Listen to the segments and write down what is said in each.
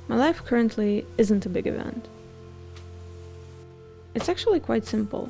My life currently isn't a big event. It's actually quite simple.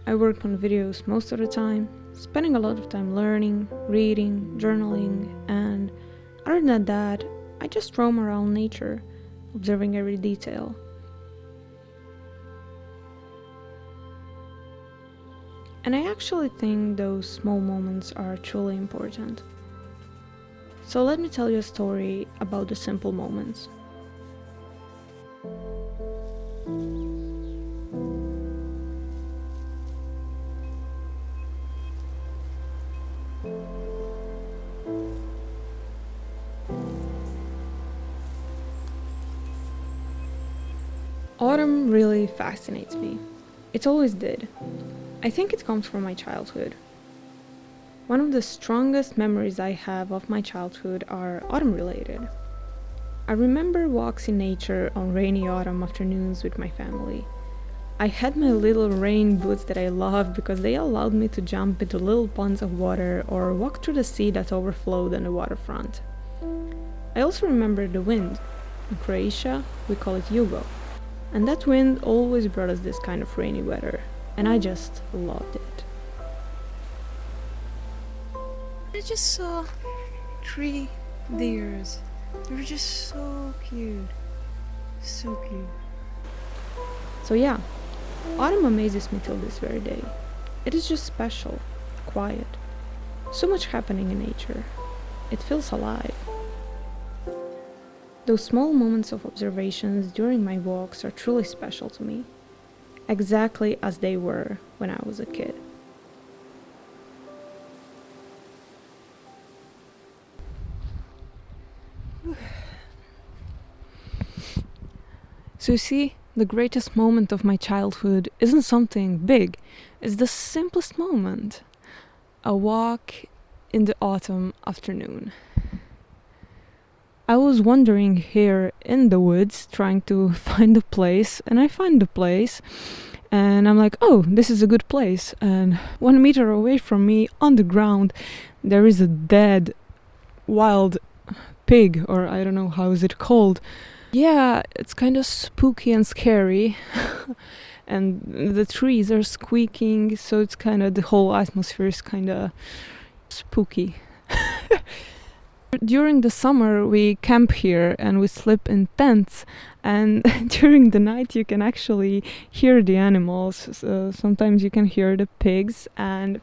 I work on videos most of the time, spending a lot of time learning, reading, journaling, and other than that, I just roam around nature, observing every detail. And I actually think those small moments are truly important. So let me tell you a story about the simple moments. Autumn really fascinates me. It always did. I think it comes from my childhood. One of the strongest memories I have of my childhood are autumn related. I remember walks in nature on rainy autumn afternoons with my family. I had my little rain boots that I loved because they allowed me to jump into little ponds of water or walk through the sea that overflowed on the waterfront. I also remember the wind. In Croatia, we call it jugo. And that wind always brought us this kind of rainy weather, and I just loved it. I just saw 3 deers. They were just so cute. So cute. So yeah, autumn amazes me till this very day. It is just special, quiet, so much happening in nature. It feels alive. Those small moments of observations during my walks are truly special to me, exactly as they were when I was a kid. So you see, the greatest moment of my childhood isn't something big, it's the simplest moment. A walk in the autumn afternoon. I was wandering here in the woods trying to find a place, and I find the place and I'm like, oh, this is a good place. And 1 meter away from me on the ground there is a dead wild pig, or I don't know how is it called. Yeah, it's kind of spooky and scary. And the trees are squeaking, so it's kind of, the whole atmosphere is kind of spooky. During the summer we camp here and we sleep in tents, and during the night you can actually hear the animals. So sometimes you can hear the pigs and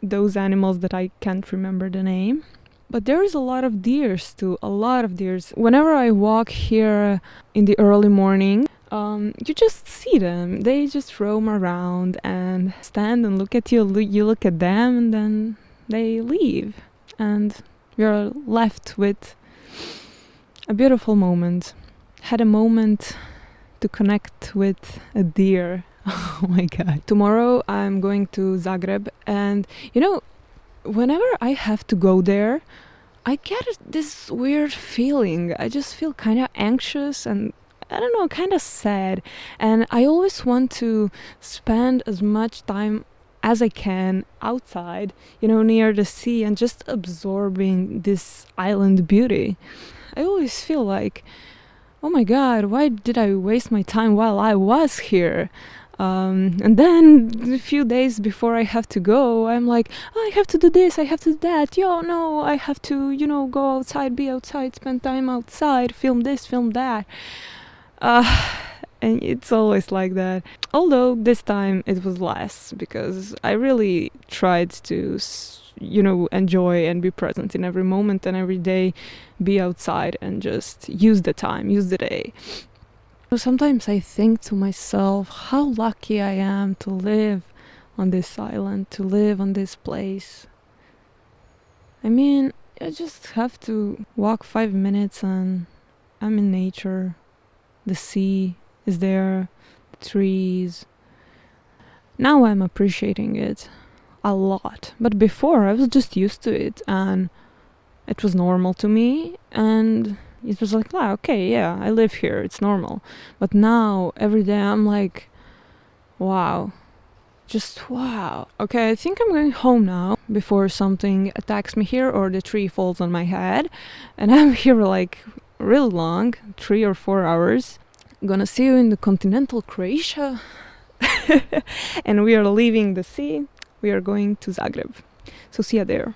those animals that I can't remember the name. But there is a lot of deers too, a lot of deers. Whenever I walk here in the early morning, you just see them. They just roam around and stand and look at you. You look at them and then they leave. And you're left with a beautiful moment. Had a moment to connect with a deer. Oh my god. Tomorrow I'm going to Zagreb, and you know, whenever I have to go there, I get this weird feeling. I just feel kind of anxious and I don't know, kind of sad. And I always want to spend as much time as I can outside, you know, near the sea and just absorbing this island beauty. I always feel like, oh my god, why did I waste my time while I was here? And then a few days before I have to go, I'm like, oh, I have to do this, I have to do that. Yo, no, I have to, you know, go outside, be outside, spend time outside, film this, film that. And it's always like that. Although this time it was less, because I really tried to, you know, enjoy and be present in every moment and every day, be outside and just use the time, use the day. So sometimes I think to myself how lucky I am to live on this island, to live on this place. I mean, I just have to walk 5 minutes and I'm in nature. The sea is there, the trees. Now I'm appreciating it a lot. But before I was just used to it and it was normal to me, and it was like, ah, okay, yeah, I live here, it's normal. But now every day I'm like, wow, Just wow. Okay, I think I'm going home now before something attacks me here or the tree falls on my head. And I'm here like real long, 3 or 4 hours. I'm gonna see you in the continental Croatia. And we are leaving the sea. We are going to Zagreb. So see you there.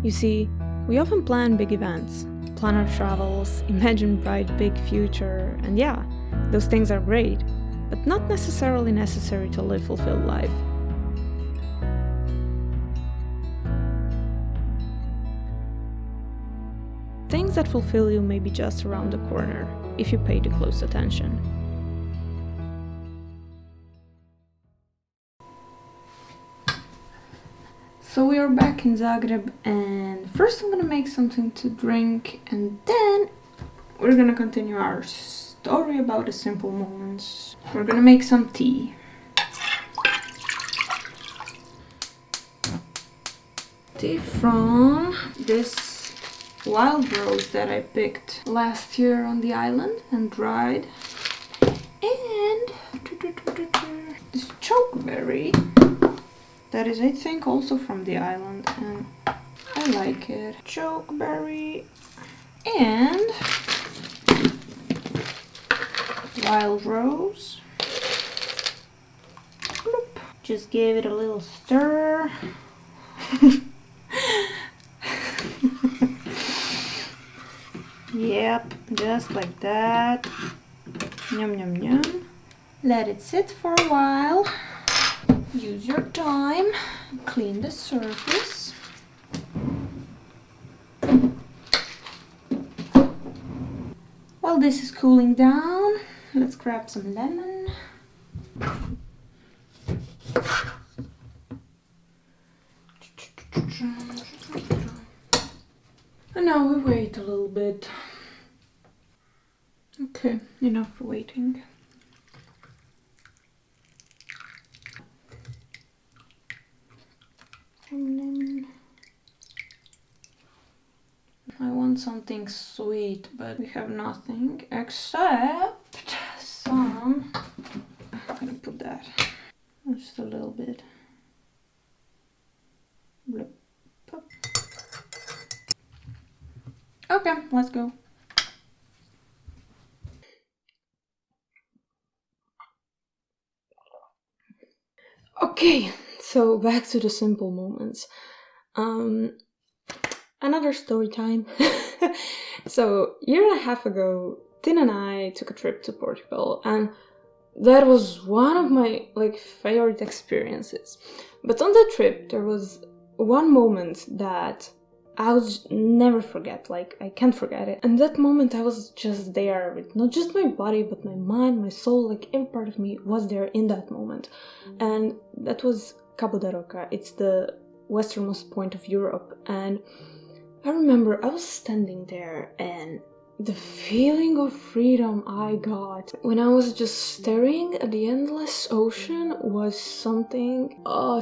You see, we often plan big events, plan our travels, imagine bright big future, and yeah, those things are great, but not necessarily necessary to live fulfilled life. Things that fulfill you may be just around the corner, if you pay the close attention. So we are back in Zagreb, and first I'm gonna make something to drink, and then we're gonna continue our story about the simple moments. We're gonna make some tea. Tea from this wild rose that I picked last year on the island and dried. And this chokeberry that is, I think, also from the island, and I like it. Chokeberry and wild rose. Bloop. Just give it a little stir. Yep, just like that. Yum yum yum. Let it sit for a while. Use your time. Clean the surface. While this is cooling down, let's grab some lemon. And now we wait a little bit. Okay, enough for waiting. I want something sweet, but we have nothing except some. I'm gonna put that just a little bit. Bloop, pop. Okay, let's go. Okay, so back to the simple moments. Another story time. So, a year and a half ago, Tin and I took a trip to Portugal, and that was one of my favorite experiences. But on that trip, there was one moment that I will never forget. I can't forget it. And that moment, I was just there with not just my body, but my mind, my soul, every part of me was there in that moment. And that was Cabo da Roca. It's the westernmost point of Europe, and I remember I was standing there, and the feeling of freedom I got when I was just staring at the endless ocean was something I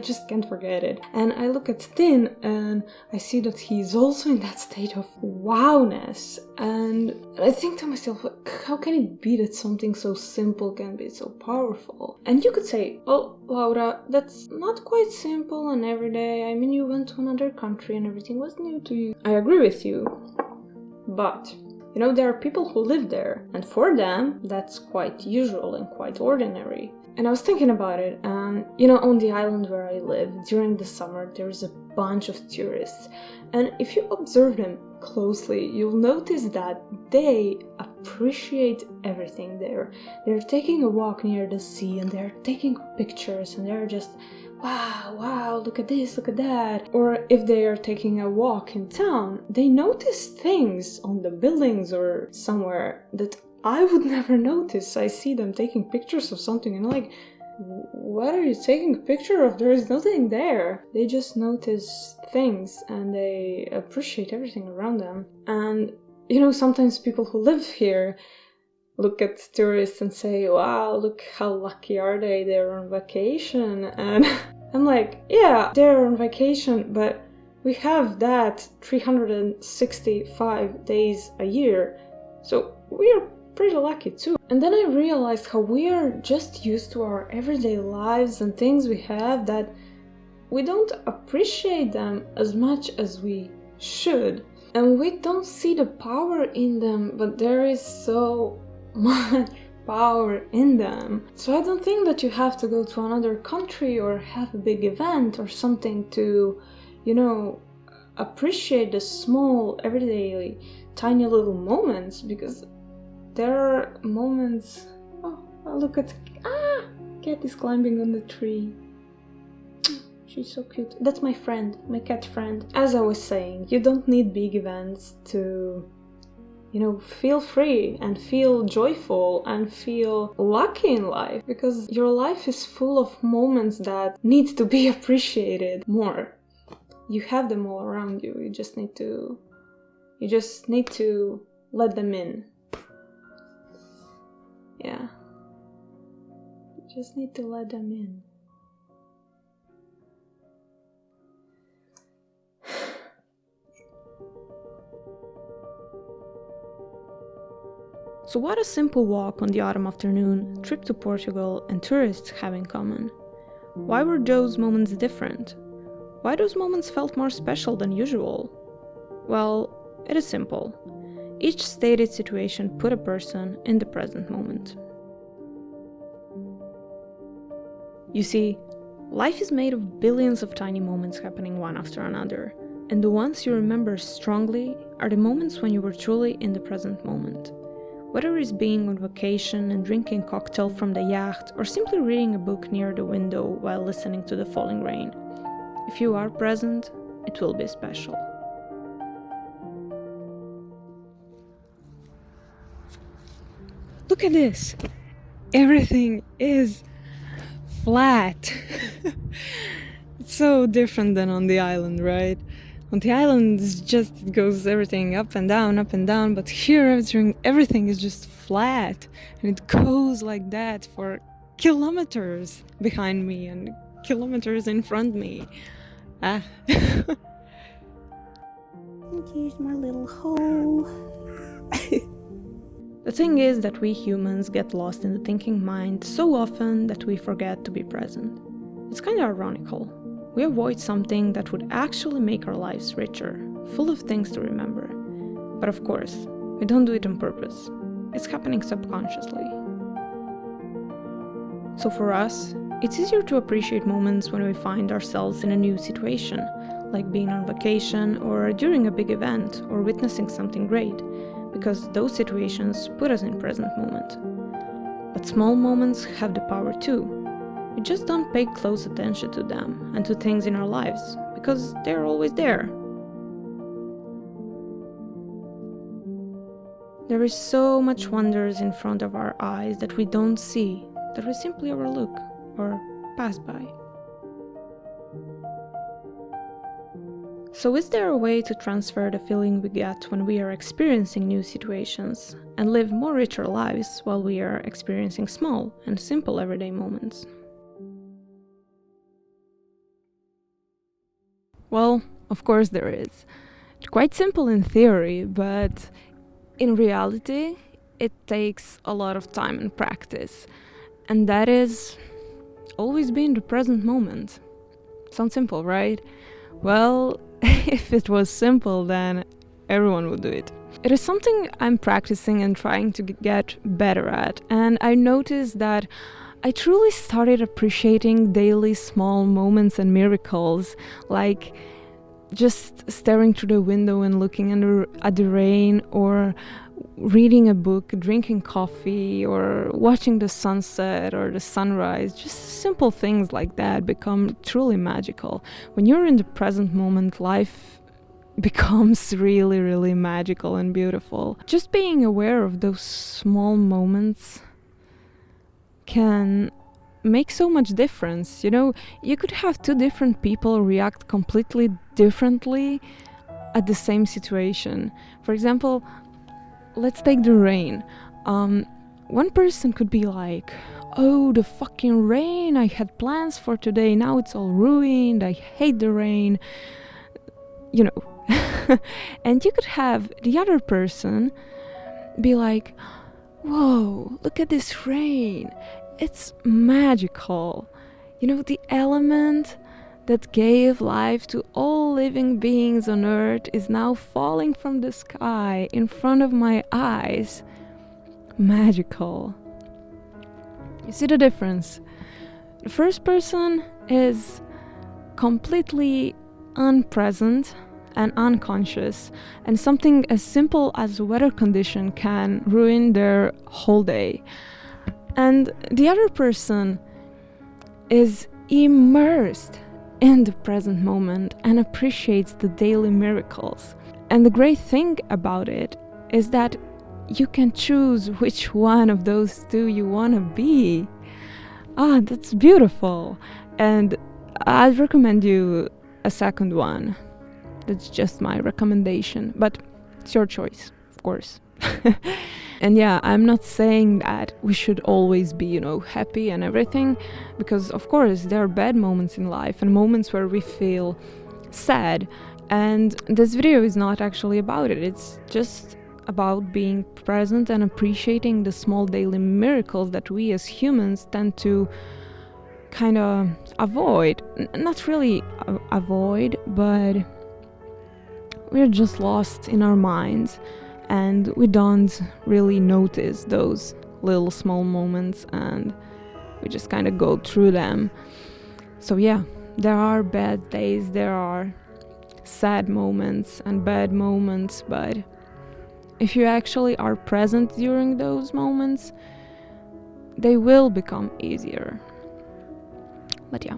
just can't forget it. And I look at Tin and I see that he's also in that state of wowness, and I think to myself, how can it be that something so simple can be so powerful? And you could say, well, Laura, that's not quite simple and everyday. I mean, you went to another country and everything was new to you. I agree with you. But, there are people who live there, and for them, that's quite usual and quite ordinary. And I was thinking about it, and, on the island where I live, during the summer, there's a bunch of tourists. And if you observe them closely, you'll notice that they appreciate everything there. They're taking a walk near the sea, and they're taking pictures, and they're just, wow, look at this, look at that. Or if they are taking a walk in town, they notice things on the buildings or somewhere that I would never notice. I see them taking pictures of something and what are you taking a picture of? There is nothing there. They just notice things and they appreciate everything around them. And sometimes people who live here look at tourists and say, wow, look how lucky are they, they're on vacation. And I'm like, yeah, they're on vacation, but we have that 365 days a year, so we're pretty lucky too. And then I realized how we are just used to our everyday lives and things we have that we don't appreciate them as much as we should. And we don't see the power in them, but there is so much power in them. So I don't think that you have to go to another country or have a big event or something to, appreciate the small, everyday, tiny little moments, because there are moments. Oh, look at cat is climbing on the tree. She's so cute. That's my friend, my cat friend. As I was saying, you don't need big events to, feel free and feel joyful and feel lucky in life, because your life is full of moments that need to be appreciated more. You have them all around you. You just need to let them in. Yeah. You just need to let them in. So what a simple walk on the autumn afternoon, trip to Portugal, and tourists have in common? Why were those moments different? Why those moments felt more special than usual? Well, it is simple. Each stated situation put a person in the present moment. You see, life is made of billions of tiny moments happening one after another, and the ones you remember strongly are the moments when you were truly in the present moment. Whether it's being on vacation and drinking cocktail from the yacht, or simply reading a book near the window while listening to the falling rain. If you are present, it will be special. Look at this! Everything is flat! It's so different than on the island, right? On the island, it goes everything up and down, but here everything is just flat, and it goes like that for kilometers behind me and kilometers in front of me. Here's my little hole. The thing is that we humans get lost in the thinking mind so often that we forget to be present. It's kind of ironical. We avoid something that would actually make our lives richer, full of things to remember. But of course, we don't do it on purpose. It's happening subconsciously. So for us, it's easier to appreciate moments when we find ourselves in a new situation, like being on vacation or during a big event or witnessing something great, because those situations put us in present moment. But small moments have the power too. We just don't pay close attention to them and to things in our lives, because they're always there. There is so much wonders in front of our eyes that we don't see, that we simply overlook or pass by. So is there a way to transfer the feeling we get when we are experiencing new situations and live more richer lives while we are experiencing small and simple everyday moments? Well, of course there is. It's quite simple in theory, but in reality, it takes a lot of time and practice. And that is always be in the present moment. Sounds simple, right? Well, if it was simple, then everyone would do it. It is something I'm practicing and trying to get better at, and I noticed that I truly started appreciating daily small moments and miracles, like just staring through the window and looking at the rain, or reading a book, drinking coffee, or watching the sunset or the sunrise. Just simple things like that become truly magical. When you're in the present moment, life becomes really, really magical and beautiful. Just being aware of those small moments can make so much difference. You could have two different people react completely differently at the same situation. For example, let's take the rain. One person could be like, oh, the fucking rain, I had plans for today, now it's all ruined, I hate the rain, you know. And you could have the other person be like, whoa, look at this rain, it's magical. You know, the element that gave life to all living beings on earth is now falling from the sky in front of my eyes. Magical. You see the difference? The first person is completely unpresent and unconscious, and something as simple as a weather condition can ruin their whole day. And the other person is immersed in the present moment and appreciates the daily miracles. And the great thing about it is that you can choose which one of those two you want to be. That's beautiful. And I'd recommend you a second one. That's just my recommendation, but it's your choice, of course. And yeah, I'm not saying that we should always be, you know, happy and everything, because of course there are bad moments in life and moments where we feel sad. And this video is not actually about it. It's just about being present and appreciating the small daily miracles that we as humans tend to kind of avoid. Not really avoid, but we're just lost in our minds and we don't really notice those little small moments and we just kind of go through them. So yeah, there are bad days, there are sad moments and bad moments, but if you actually are present during those moments, they will become easier. But yeah,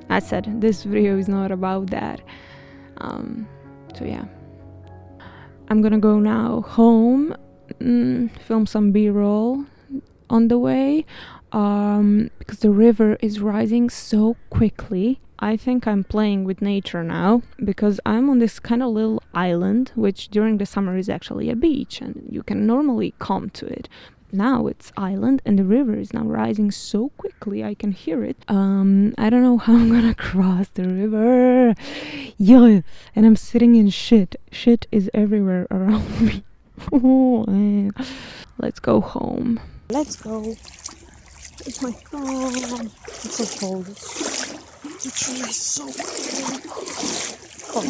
as I said, this video is not about that. So yeah, I'm gonna go now home, film some b-roll on the way, because the river is rising so quickly. I think I'm playing with nature now, because I'm on this kind of little island, which during the summer is actually a beach, and you can normally come to it. Now it's island, and the river is now rising so quickly, I can hear it. I don't know how I'm gonna cross the river. Yeah, and I'm sitting in shit. Shit is everywhere around me. Oh, man. Let's go home. Let's go. It's my phone. It's so cold. It's really so cold. Come.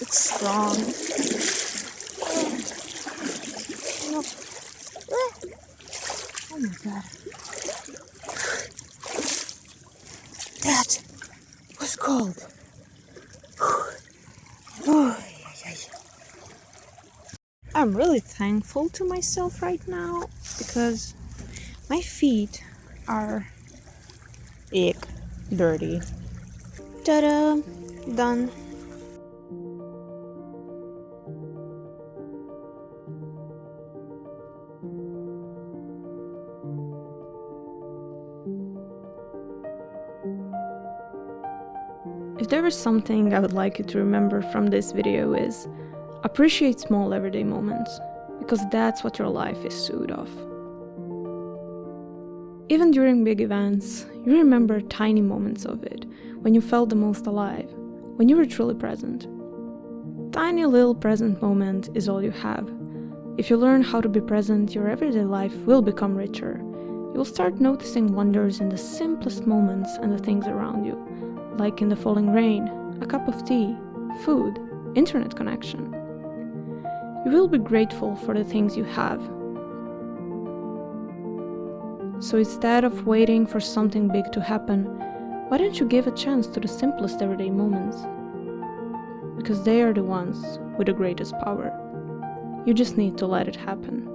It's strong. Oh my god. That was cold. I'm really thankful to myself right now because my feet are dirty. Ta-da! Done. If there is something I would like you to remember from this video is appreciate small everyday moments, because that's what your life is suited of. Even during big events, you remember tiny moments of it, when you felt the most alive, when you were truly present. Tiny little present moment is all you have. If you learn how to be present, your everyday life will become richer. You will start noticing wonders in the simplest moments and the things around you, like in the falling rain, a cup of tea, food, internet connection. You will be grateful for the things you have. So instead of waiting for something big to happen, why don't you give a chance to the simplest everyday moments? Because they are the ones with the greatest power. You just need to let it happen.